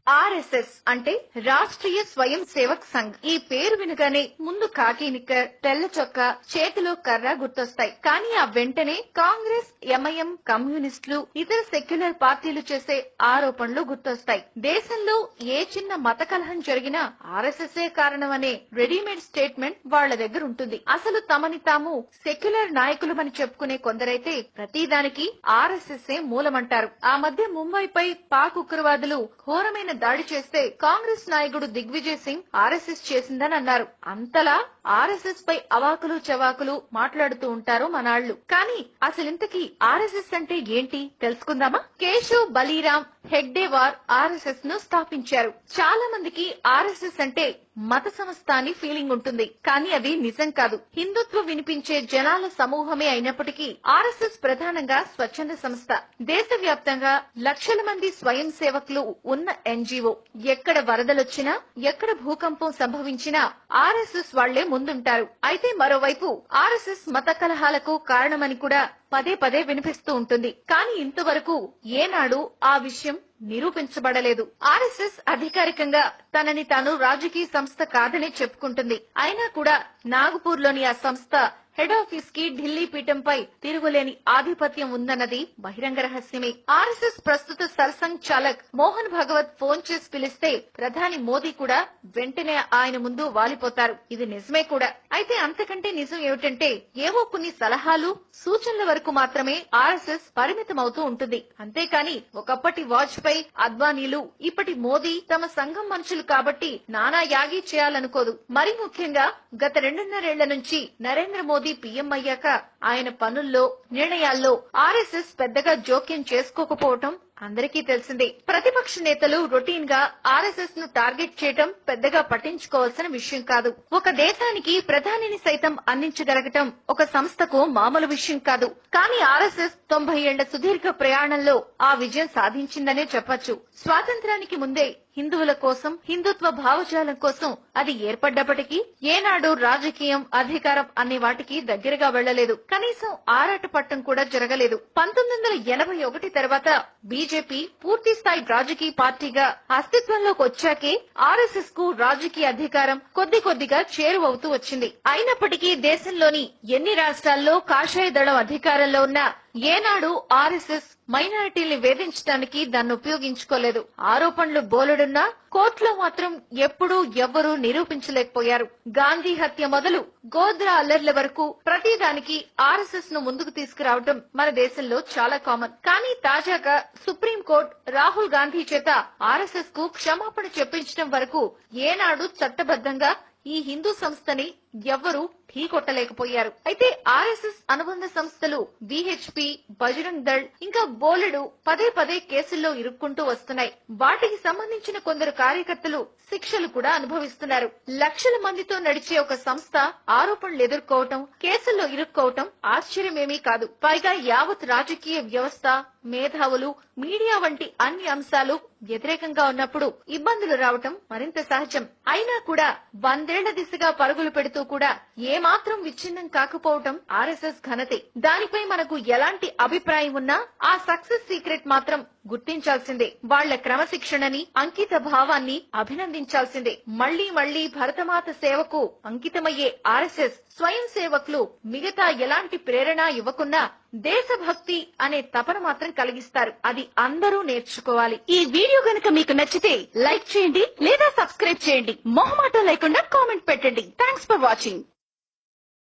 RSS అంటే రాష్ట్రీయ స్వయం సేవక్ సంఘ్. ఈ పేరు వినగానే ముందు కాకి నిక్కర్, తెల్ల చొక్కా, చేతిలో కర్ర గుర్తొస్తాయి. కానీ ఆ వెంటనే కాంగ్రెస్, ఎంఐఎం, కమ్యూనిస్టులు, ఇతర సెక్యులర్ పార్టీలు చేసే ఆరోపణలు గుర్తొస్తాయి. దేశంలో ఏ చిన్న మత కలహం జరిగినా ఆర్ఎస్ఎస్ కారణమనే రెడీమేడ్ స్టేట్మెంట్ వాళ్ల దగ్గర ఉంటుంది. అసలు తమని తాము సెక్యులర్ నాయకులమని చెప్పుకునే కొందరైతే ప్రతిదానికి ఆర్ఎస్ఎస్ మూలమంటారు. ఆ మధ్య ముంబైపై పాక్ ఉగ్రవాదులు ఘోరమైన దాడి చేస్తే కాంగ్రెస్ నాయకుడు దిగ్విజయ్ సింగ్ ఆర్ఎస్ఎస్ చేసిందని అన్నారు. అంతలా ఆర్ఎస్ఎస్ పై అవాకులు చవాకులు మాట్లాడుతూ ఉంటారు మనాళ్లు. కానీ అసలింతకీ ఆర్ఎస్ఎస్ అంటే ఏంటి తెలుసుకుందామా? కేశవ్ బలీరాం హెగ్డేవార్ ఆర్ఎస్ఎస్ ను స్థాపించారు. చాలా మందికి ఆర్ఎస్ఎస్ అంటే మత సంస్థ అని ఫీలింగ్ ఉంటుంది. కానీ అది నిజం కాదు. హిందుత్వ వినిపించే జనాల సమూహమే అయినప్పటికీ ఆర్ఎస్ఎస్ ప్రధానంగా స్వచ్ఛంద సంస్థ. దేశవ్యాప్తంగా లక్షల మంది స్వయం సేవకులు ఉన్న ఎన్జీఓ. ఎక్కడ వరదలొచ్చినా, ఎక్కడ భూకంపం సంభవించినా ఆర్ఎస్ఎస్ వాళ్లే ముందుంటారు. అయితే మరోవైపు ఆర్ఎస్ఎస్ మత కలహాలకు కారణమని కూడా పదే పదే వినిపిస్తూ ఉంటుంది. కానీ ఇంతవరకు ఏనాడు ఆ విషయం నిరూపించబడలేదు. ఆర్ఎస్ఎస్ అధికారికంగా తనని తాను రాజకీయ సంస్థ కాదని చెప్పుకుంటుంది. అయినా కూడా నాగపూర్ లోని ఆ సంస్థ హెడ్ ఆఫీస్ కి ఢిల్లీ పీఠంపై తిరుగులేని ఆధిపత్యం ఉందన్నది బహిరంగ రహస్యమే. ఆర్ఎస్ఎస్ ప్రస్తుత సర్సంఘ్ చాలక్ మోహన్ భగవత్ ఫోన్ చేసి పిలిస్తే ప్రధాని మోదీ కూడా వెంటనే ఆయన ముందు వాలిపోతారు. ఇది నిజమే కూడా. అయితే అంతకంటే నిజం ఏమిటంటే ఏవో కొన్ని సలహాలు, సూచనల వరకు మాత్రమే ఆర్ఎస్ఎస్ పరిమితమవుతూ ఉంటుంది. అంతేకాని ఒకప్పటి వాజ్పేయి, అద్వానీలు, ఇప్పటి మోదీ తమ సంఘం మనుషులు కాబట్టి నానా యాగి చేయాలనుకోదు. మరి ముఖ్యంగా గత 2.5 ఏళ్ల నుంచి నరేంద్ర మోదీ పీఎం అయ్యాక ఆయన పనుల్లో, నిర్ణయాల్లో ఆర్ఎస్ఎస్ పెద్దగా జోక్యం చేసుకోకపోవటం అందరికీ తెలిసిందే. ప్రతిపక్ష నేతలు రొటీన్ గా ఆర్ఎస్ఎస్ ను టార్గెట్ చేయటం పెద్దగా పట్టించుకోవాల్సిన విషయం కాదు. ఒక దేశానికి ప్రధానిని సైతం అందించగలగటం ఒక సంస్థకు మామూలు విషయం కాదు. కానీ ఆర్ఎస్ఎస్ 90 ఏళ్ల సుదీర్ఘ ప్రయాణంలో ఆ విజయం సాధించిందనే చెప్పొచ్చు. స్వాతంత్ర్యానికి ముందే హిందువుల కోసం, హిందుత్వ భావజాలం కోసం అది ఏర్పడ్డప్పటికీ ఏనాడు రాజకీయం, అధికారం అనే వాటికి దగ్గరగా వెళ్లలేదు. కనీసం ఆరాట పట్టం కూడా జరగలేదు. 1981 తర్వాత బీజేపీ పూర్తి స్థాయి రాజకీయ పార్టీగా అస్తిత్వంలోకి వచ్చాకే ఆర్ఎస్ఎస్ కు రాజకీయ అధికారం కొద్ది కొద్దిగా చేరువవుతూ వచ్చింది. అయినప్పటికీ దేశంలోని ఎన్ని రాష్ట్రాల్లో కాషాయ దళం అధికారంలో ఉన్నా ఏనాడు ఆర్ఎస్ఎస్ మైనారిటీల్ని వేధించడానికి దాన్ని ఉపయోగించుకోలేదు. ఆరోపణలు బోలెడున్నా కోర్టులో మాత్రం ఎప్పుడూ ఎవ్వరూ నిరూపించలేకపోయారు. గాంధీ హత్య మొదలు గోద్రా అల్లర్ల వరకు ప్రతిదానికి ఆర్ఎస్ఎస్ ను ముందుకు తీసుకురావడం మన దేశంలో చాలా కామన్. కానీ తాజాగా సుప్రీంకోర్టు రాహుల్ గాంధీ చేత ఆర్ఎస్ఎస్ కు క్షమాపణ చెప్పించడం వరకు ఏనాడు చట్టబద్ధంగా ఈ హిందూ సంస్థని ఎవ్వరూ ఢీకొట్టలేకపోయారు. అయితే ఆర్ఎస్ఎస్ అనుబంధ సంస్థలు విహెచ్పి, బజరంగ్ దళ్ ఇంకా బోలెడు పదే పదే కేసుల్లో ఇరుక్కుంటూ వస్తున్నాయి. వాటికి సంబంధించిన కొందరు కార్యకర్తలు శిక్షలు కూడా అనుభవిస్తున్నారు. లక్షల మందితో నడిచే ఒక సంస్థ ఆరోపణలు ఎదుర్కోవటం, కేసుల్లో ఇరుక్కోవటం ఆశ్చర్యమేమీ కాదు. పైగా యావత్ రాజకీయ వ్యవస్థ, మేధావులు, మీడియా వంటి అన్ని అంశాలు వ్యతిరేకంగా ఉన్నప్పుడు ఇబ్బందులు రావటం మరింత సహజం. అయినా కూడా 100 ఏళ్ల దిశగా పరుగులు పెడుతూ కూడా ఏమాత్రం విచ్ఛిన్నం కాకపోవటం ఆర్ఎస్ఎస్ ఘనతే. దానిపై మనకు ఎలాంటి అభిప్రాయం ఉన్నా ఆ సక్సెస్ సీక్రెట్ మాత్రం గుర్తించాల్సిందే. వాళ్ల క్రమశిక్షణని, అంకిత భావాన్ని అభినందించాల్సిందే. మళ్లీ మళ్లీ భరతమాత సేవకు అంకితమయ్యే ఆర్ఎస్ఎస్ స్వయం సేవకులు మిగతా ఎలాంటి ప్రేరణ ఇవ్వకున్నా దేశభక్తి అనే తపన మాత్రం కలిగిస్తారు. అది అందరూ నేర్చుకోవాలి. ఈ వీడియో గనుక మీకు నచ్చితే లైక్ చేయండి లేదా సబ్స్క్రైబ్ చేయండి. మొహమాటం లేకుండా కామెంట్ పెట్టండి. Thanks for watching.